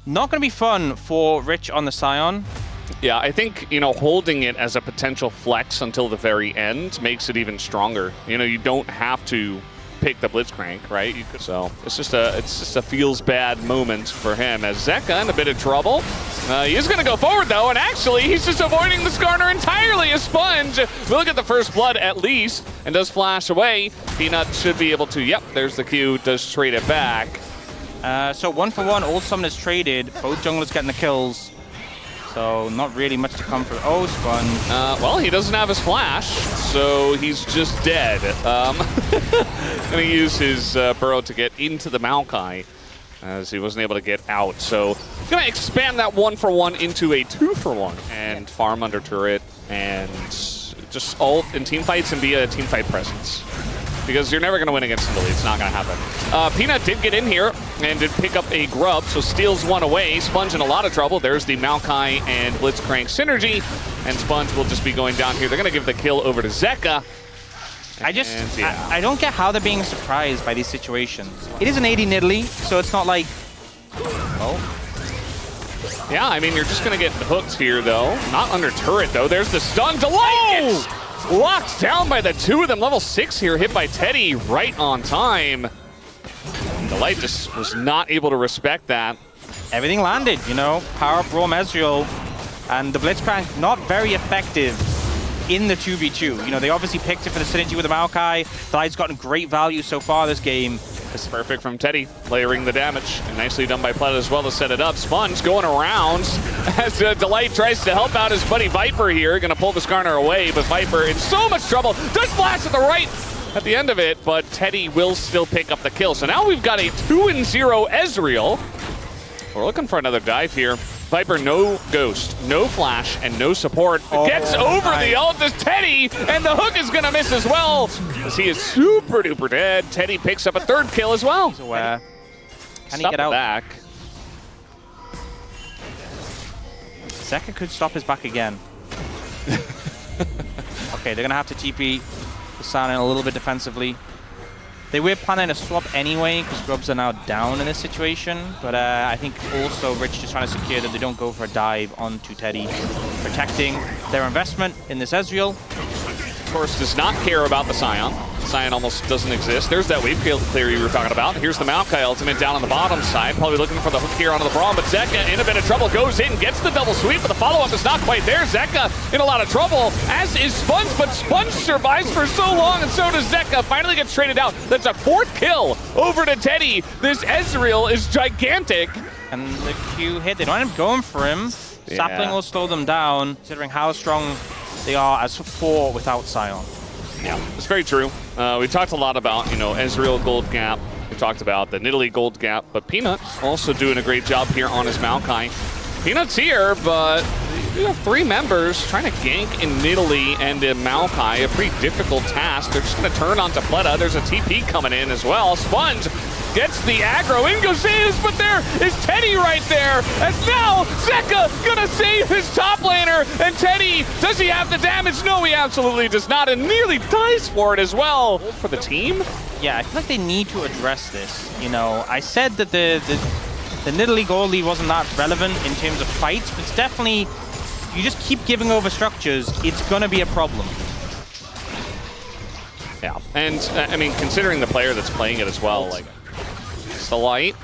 Not going to be fun for Rich on the Scion. Yeah, I think, you know, holding it as a potential flex until the very end makes it even stronger. You know, you don't have to pick the Blitzcrank, right? So it's just a feels bad moment for him as Zeka in a bit of trouble. He is going to go forward though, and actually he's just avoiding the Skarner entirely. A Sponge will get the first blood at least and does flash away. Peanut should be able to, yep, there's the Q, does trade it back. So 1-for-1, all summoners traded, both junglers getting the kills. So not really much to come from. Oh, Sponge. Well, he doesn't have his flash, so he's just dead. Gonna use his burrow to get into the Maokai, as he wasn't able to get out. So gonna expand that 1-for-1 into a 2-for-1 and farm under turret and just ult in team fights and be a team fight presence. Because you're never going to win against Italy. It's not going to happen. Peanut did get in here and did pick up a grub, so steals one away. Sponge in a lot of trouble. There's the Maokai and Blitzcrank synergy, and Sponge will just be going down here. They're going to give the kill over to Zeka. I don't get how they're being surprised by these situations. It is an 80 Nidalee, so it's not like... Oh. Yeah, I mean, you're just going to get hooked here, though. Not under turret, though. There's the stun. Delight gets locked down by the two of them. Level 6 here, hit by Teddy right on time. Delight just was not able to respect that. Everything landed, you know. Power up Braum Ezreal, and the Blitzcrank not very effective in the 2v2. You know, they obviously picked it for the synergy with the Maokai. Delight's gotten great value so far this game. It's perfect from Teddy, layering the damage. And nicely done by Pleta as well to set it up. Sponge going around as Delight tries to help out his buddy Viper here. Gonna pull the Skarner away, but Viper in so much trouble. Does flash at the right at the end of it, but Teddy will still pick up the kill. So now we've got a 2-0 Ezreal. We're looking for another dive here. Viper, no Ghost, no Flash, and no support. Gets over the ult as Teddy, and the hook is going to miss as well, as he is super duper dead. Teddy picks up a third kill as well. So, can he get out? Back. Zeka could stop his back again. Okay, they're going to have to TP the Scion a little bit defensively. They were planning a swap anyway, because Grubs are now down in this situation. But I think also Rich just trying to secure that they don't go for a dive onto Teddy, protecting their investment in this Ezreal. Of course, does not care about the Scion. Scion almost doesn't exist. There's that wave clear you were talking about. Here's the Maokai ultimate down on the bottom side. Probably looking for the hook here onto the Braum, but Zeka in a bit of trouble. Goes in, gets the double sweep, but the follow-up is not quite there. Zeka in a lot of trouble, as is Sponge, but Sponge survives for so long, and so does Zeka. Finally gets traded out. That's a 4th kill over to Teddy. This Ezreal is gigantic. And the Q hit. They don't end up going for him. Yeah. Sapling will slow them down, considering how strong they are as 4 without Scion. Yeah, it's very true. We talked a lot about, you know, Ezreal gold gap. We talked about the Nidalee gold gap, but Peanut also doing a great job here on his Maokai. Peanut's here, but we have 3 members trying to gank in Nidalee and in Maokai. A pretty difficult task. They're just going to turn onto Pleta. There's a TP coming in as well. Sponge gets the aggro. In goes Iz, but there is Teddy right there. As now Zeka gonna save his top laner. And Teddy, does he have the damage? No, he absolutely does not, and nearly dies for it as well. For the team? Yeah, I feel like they need to address this. You know, I said that the Nidalee gold lead wasn't that relevant in terms of fights, but it's definitely, you just keep giving over structures, it's gonna be a problem. Yeah, and I mean, considering the player that's playing it as well, like, Delight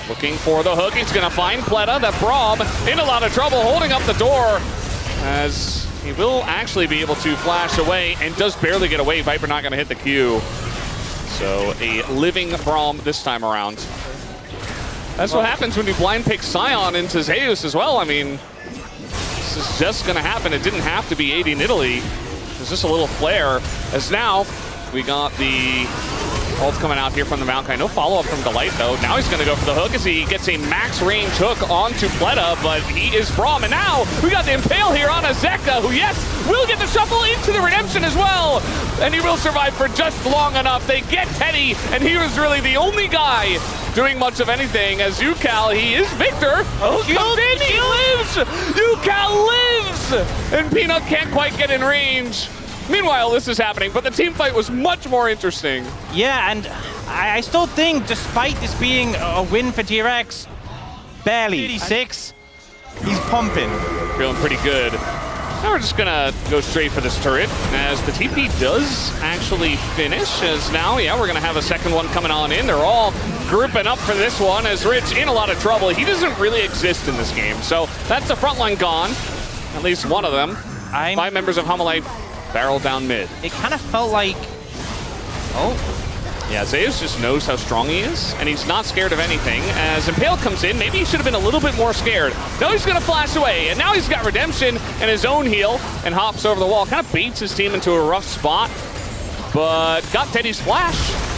looking for the hook. He's gonna find Pleta. That Braum in a lot of trouble, holding up the door, as he will actually be able to flash away and does barely get away. Viper not gonna hit the Q. So a living Braum this time around. That's what happens when you blind pick Scion into Zeus as well. I mean, this is just gonna happen. It didn't have to be 80 Nidalee. There's just a little flare, as now we got the ult coming out here from the Maokai. No follow-up from Delight, though. Now he's going to go for the hook as he gets a max-range hook onto Pleta, but he is Braum. And now we got the Impale here on a Zeka, who, yes, will get the shuffle into the redemption as well. And he will survive for just long enough. They get Teddy, and he was really the only guy doing much of anything. As Ukal, he is Victor. Oh, comes in, he lives! Ukal lives! And Peanut can't quite get in range. Meanwhile, this is happening, but the team fight was much more interesting. Yeah, and I still think, despite this being a win for DRX, Barely. 86. He's pumping. Feeling pretty good. Now we're just gonna go straight for this turret, as the TP does actually finish, as now, yeah, we're gonna have a second one coming on in. They're all grouping up for this one, as Rich in a lot of trouble. He doesn't really exist in this game, so that's the front line gone. At least one of them. 5 members of Hanwha Life barrel down mid. It kind of felt like... Oh. Yeah, Zeus just knows how strong he is, and he's not scared of anything. As Impale comes in, maybe he should have been a little bit more scared. No, he's going to flash away, and now he's got Redemption and his own heal, and hops over the wall. Kind of baits his team into a rough spot, but got Teddy's flash,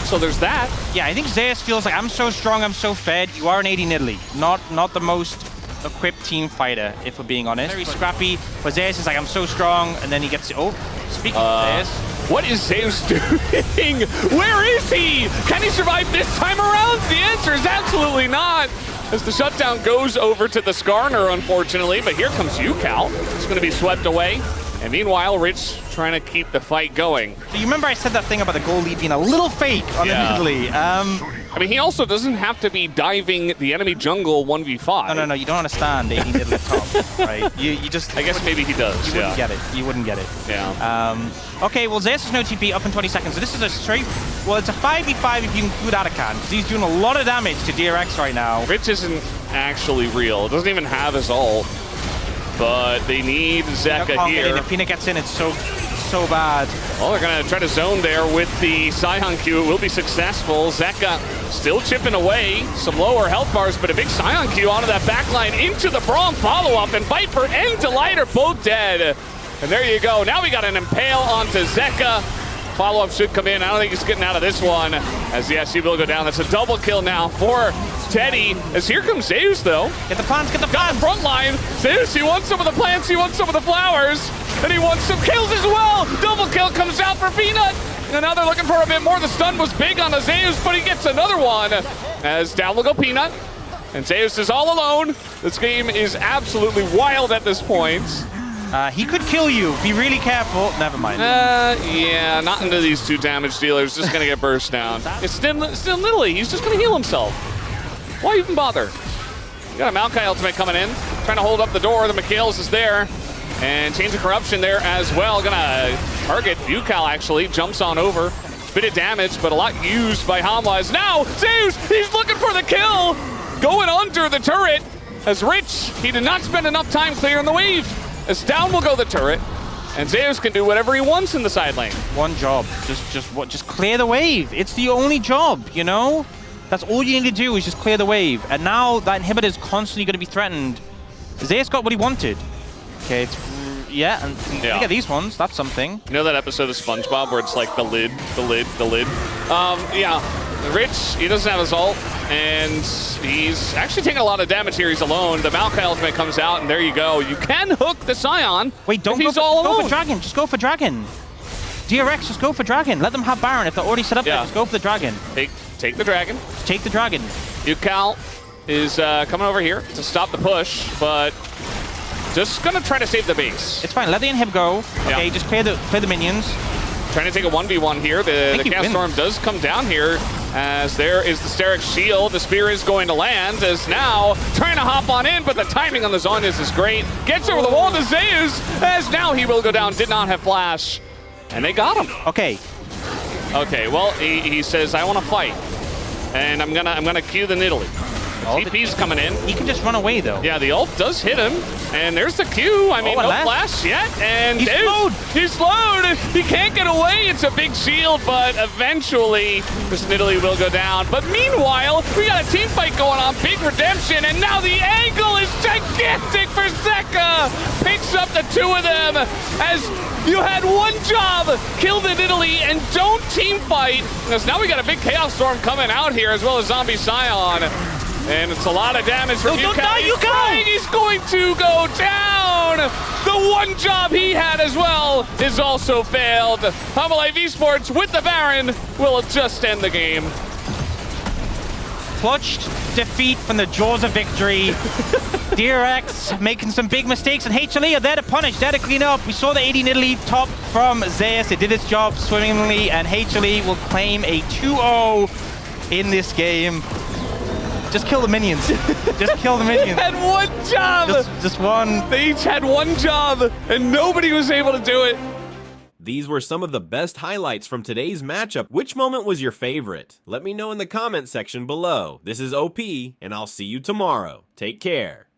so there's that. Yeah, I think Zeus feels like, I'm so strong, I'm so fed. You are an AD Nidalee, not the most equipped team fighter, if we're being honest. Very scrappy, but Zeus is like, I'm so strong, and then he gets... Oh, speaking of Zeus... What is Zeus doing? Where is he? Can he survive this time around? The answer is absolutely not. As the shutdown goes over to the Skarner, unfortunately, but here comes UCal. It's going to be swept away. And meanwhile, Rich trying to keep the fight going. So you remember I said that thing about the goal lead being a little fake on the Nidalee. I mean, he also doesn't have to be diving the enemy jungle 1v5. No, you don't understand AD Nidalee top, right? You just... I guess maybe he does, You wouldn't get it. You wouldn't get it. Yeah. Okay, well, Zeus has no TP up in 20 seconds, so this is a straight... Well, it's a 5v5 if you include Atakan, because he's doing a lot of damage to DRX right now. Rich isn't actually real. It doesn't even have his ult. But they need Zeka here. If Peanut gets in, it's so bad. Well, they're going to try to zone there with the Scion Q. It will be successful. Zeka still chipping away. Some lower health bars, but a big Scion Q onto that backline into the Braum follow-up. And Viper and Delight are both dead. And there you go. Now we got an Impale onto Zeka. Follow-up should come in. I don't think he's getting out of this one. As yes, he will go down. That's a double kill now for Teddy. As here comes Zeus, though. Get the plants, get the plants. Got the front line. Zeus, he wants some of the plants, he wants some of the flowers. And he wants some kills as well. Double kill comes out for Peanut. And now they're looking for a bit more. The stun was big on the Zeus, but he gets another one. As down will go Peanut. And Zeus is all alone. This game is absolutely wild at this point. He could kill you. Be really careful. Never mind. Yeah, not into these 2 damage dealers. Just going to get burst down. It's still Nidalee. He's just going to heal himself. Why even bother? You got a Maokai ultimate coming in. Trying to hold up the door. The Mikhails is there. And Change of Corruption there as well. Going to target UCal, actually. Jumps on over. Bit of damage, but a lot used by Hanwha. Now, Zeus, he's looking for the kill. Going under the turret. As Rich, he did not spend enough time clearing the wave. As down will go the turret, and Zeus can do whatever he wants in the side lane. One job, just clear the wave. It's the only job, you know? That's all you need to do is just clear the wave. And now that inhibitor is constantly going to be threatened. Zeus got what he wanted. Okay, and look at these ones. That's something. You know that episode of SpongeBob where it's like the lid. Rich, he doesn't have his ult, and he's actually taking a lot of damage here. He's alone. The Maokai ultimate comes out, and there you go. You can hook the Scion. Wait, don't go for Dragon. Just go for Dragon. DRX, just go for Dragon. Let them have Baron. If they're already set up there, just go for the Dragon. Take the Dragon. Take the Dragon. UCal is coming over here to stop the push, but just going to try to save the base. It's fine. Let the inhib go. Okay, just clear the minions. Trying to take a 1v1 here. The Chaos Storm does come down here, as there is the Steric Shield. The Spear is going to land, as now trying to hop on in, but the timing on the Zonius is great. Gets over the wall to Zeus, as now he will go down. Did not have flash, and they got him. Okay, well, he says, I want to fight, and I'm gonna cue the Nidalee. TP's coming in. He can just run away, though. Yeah, the ult does hit him. And there's the Q. I mean, no flash yet. And he's slowed. He's slowed. He can't get away. It's a big shield, but eventually this Nidalee will go down. But meanwhile, we got a team fight going on. Big redemption. And now the angle is gigantic for Zeka. Picks up the 2 of them. As you had one job, kill the Nidalee and don't team fight. Because now we got a big Chaos Storm coming out here, as well as Zombie Scion. And it's a lot of damage from UCal. He's going to go down. The one job he had as well is also failed. Hanwha Life Esports with the Baron will just end the game. Clutched defeat from the jaws of victory. DRX making some big mistakes, and HLE are there to punish, there to clean up. We saw the AD Nidalee top from Zeus. It did its job swimmingly, and HLE will claim a 2-0 in this game. Just kill the minions. Just kill the minions. They had one job. Just one. They each had one job, and nobody was able to do it. These were some of the best highlights from today's matchup. Which moment was your favorite? Let me know in the comment section below. This is OP, and I'll see you tomorrow. Take care.